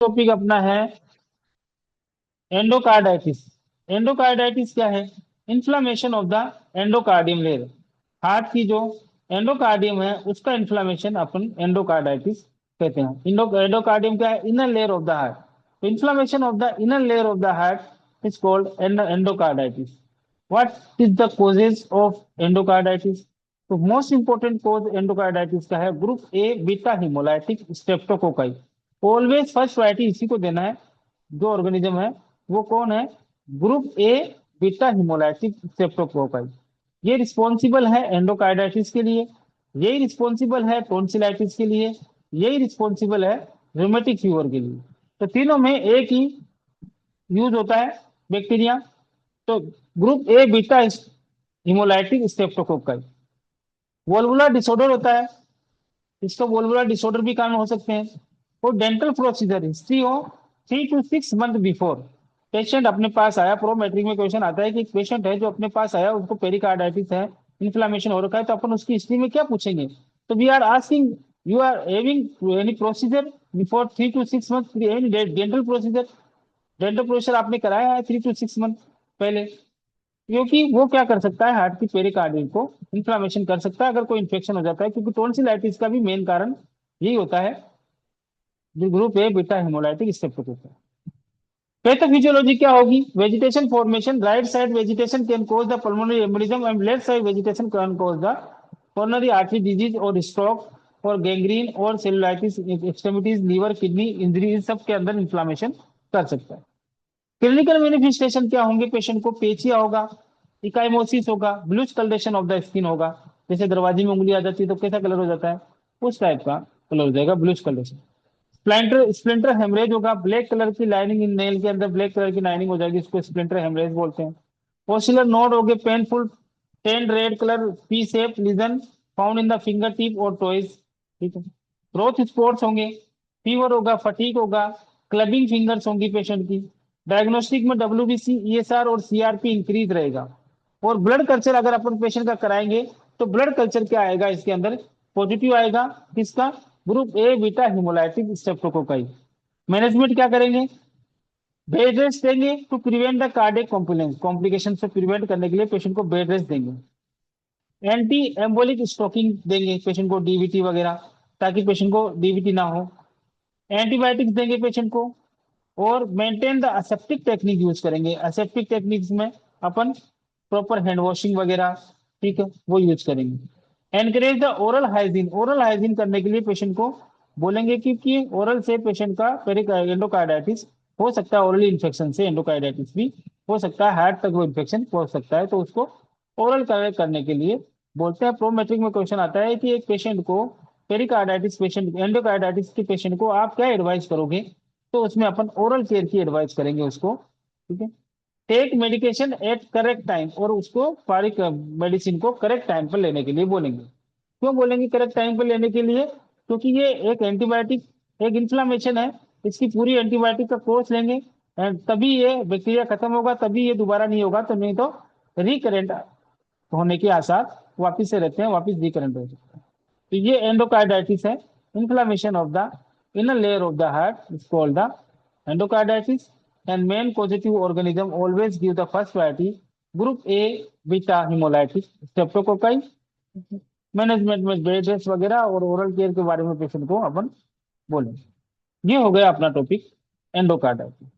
Topic अपना है endocarditis. Endocarditis क्या है? Inflammation of the endocardium layer. Heart की जो एंडोकार्डियम है उसका इन्फ्लामेशन अपन एंडोकार्डाइटिस कहते हैं। एंडोकार्डियम क्या है? Inner layer of the heart. तो inflammation of the inner layer of the heart is called endocarditis. What is the causes of endocarditis? तो मोस्ट इंपोर्टेंट कॉज एंडोकार्डाइटिस का है group A beta haemolytic streptococci. Always first priority इसी को देना है। जो organism है वो कौन है? Group A beta haemolytic streptococci. ये रिस्पॉन्सिबल है एंडोकार्डाइटिस के लिए, यही रिस्पॉन्सिबल है टोंसिलाइटिस के लिए, यही रिस्पॉन्सिबल है रूमेटिक फीवर के लिए। तो तीनों में एक ही यूज होता है बैक्टीरिया। तो group A beta haemolytic streptococci. Valvular disorder होता है, इसका वोल्वुलर डिसऑर्डर भी कारण हो सकते हैं। और डेंटल प्रोसीजर हिस्ट्री हो 3 to 6 मंथ बिफोर पेशेंट अपने पास आया। प्रो मैट्रिक में क्वेश्चन आता है कि एक पेशेंट है जो अपने पास आया, उसको पेरिकार्डाइटिस है, इन्फ्लामेशन हो रखा है, तो अपन उसकी हिस्ट्री में क्या पूछेंगे? तो we are asking you are having any procedure before 3 to 6 month, any dental procedure? Dental procedure आपने कराया है 3 to 6 मंथ पहले? क्योंकि वो क्या कर सकता है, हार्ट की पेरिकार्डियम को इन्फ्लामेशन कर सकता है अगर कोई इन्फेक्शन हो जाता है, क्योंकि टोंसिलाइटिस का भी मेन कारण यही होता है, जो group A beta hemolytic streptococcus. Pathophysiology क्या होगी? Vegetation formation, right side vegetation can cause the pulmonary embolism and left side vegetation can cause the coronary artery disease और स्ट्रोक और गैंग्रीन और cellulitis extremities, liver kidney injury, इन सब के अंदर inflammation कर सकता है। क्लिनिकल मैनिफेस्टेशन क्या होंगे? पेशेंट को पेचिया होगा, इकाइमोसिस होगा, Baloch colouration of the skin होगा। जैसे दरवाजे में उंगली आ जाती है तो कैसा कलर हो जाता है? उस टाइप का कलर हो जाएगा, ब्लूच कलरेशन। स्प्लेंटर स्प्लिंटर हेमरेज होगा, ब्लैक कलर की लाइनिंग इन नेल के अंदर ब्लैक कलर की लाइनिंग हो जाएगी, इसको स्प्लिंटर हेमरेज बोलते हैं। ओसिलर नोड हो गए, painful tender red colour pea shape lesion found in the finger tip और टॉयज। ठीक है। ग्रोथ स्पॉट्स होंगे, फीवर होगा, फटीक होगा, क्लबिंग फिंगर्स होंगी पेशेंट की। डायग्नोस्टिक में डब्ल्यूबीसी, ईएसआर और सीआरपी इंक्रीज रहेगा। और ब्लड कल्चर अगर अपन पेशेंट का कराएंगे तो ब्लड कल्चर क्या आएगा इसके अंदर? पॉजिटिव आएगा। किसका? Group A beta haemolytic streptococci. Management क्या करेंगे? बेड रेस्ट देंगे to prevent the cardiac complication से प्रिवेंट करने के लिए पेशेंट को बेड रेस्ट देंगे। एंटी एम्बोलिक स्टोकिंग देंगे पेशेंट को, डीवीटी वगैरह, ताकि पेशेंट को डीवीटी ना हो। एंटीबायोटिक्स देंगे पेशेंट को। और maintain the aseptic technique use करेंगे। असेप्टिक टेक्निक्स में अपन प्रॉपर हैंड वॉशिंग वगैरह, ठीक है, वो यूज करेंगे। Encourage the oral hygiene. Oral hygiene करने के लिए पेशेंट को बोलेंगे, क्योंकि ओरल से पेशेंट का पेरिक एंडोकार्डाइटिस हो सकता है, ओरल इन्फेक्शन से एंडोकार्डाइटिस भी हो सकता है, हार्ट तक वो इन्फेक्शन पहुंच सकता है, तो उसको ओरल करेक्ट करने के लिए बोलते हैं। प्रोमेट्रिक में क्वेश्चन आता है कि एक पेशेंट को पेरिकार्डाइटिस पेशेंट एंडोकार्डाइटिस के पेशेंट को आप क्या एडवाइस करोगे? तो उसमें अपन ओरल केयर की एडवाइस करेंगे उसको। ठीक है। Take medication at correct time, और उसको सारी मेडिसिन को करेक्ट टाइम पर लेने के लिए बोलेंगे। क्यों बोलेंगे करेक्ट टाइम पर लेने के लिए? क्योंकि ये एक एंटीबायोटिक, एक इन्फ्लामेशन है, इसकी पूरी एंटीबायोटिक का कोर्स लेंगे एंड तभी ये बैक्टीरिया खत्म होगा, तभी ये दोबारा नहीं होगा, तो नहीं तो रिकरेंट होने के आसार वापिस से रहते हैं, वापिस रिकरेंट हो सकते हैं। तो ये एंडोकार्डाइटिस है। Inflammation of the inner layer of the heart is called the endocarditis, and main causative organism always give the first priority group A beta hemolytic streptococci। Management में बेड रेस्ट वगैरह और oral care के बारे में patient को अपन बोलेंगे। ये हो गया अपना टॉपिक एंडोकार्डाइटिस।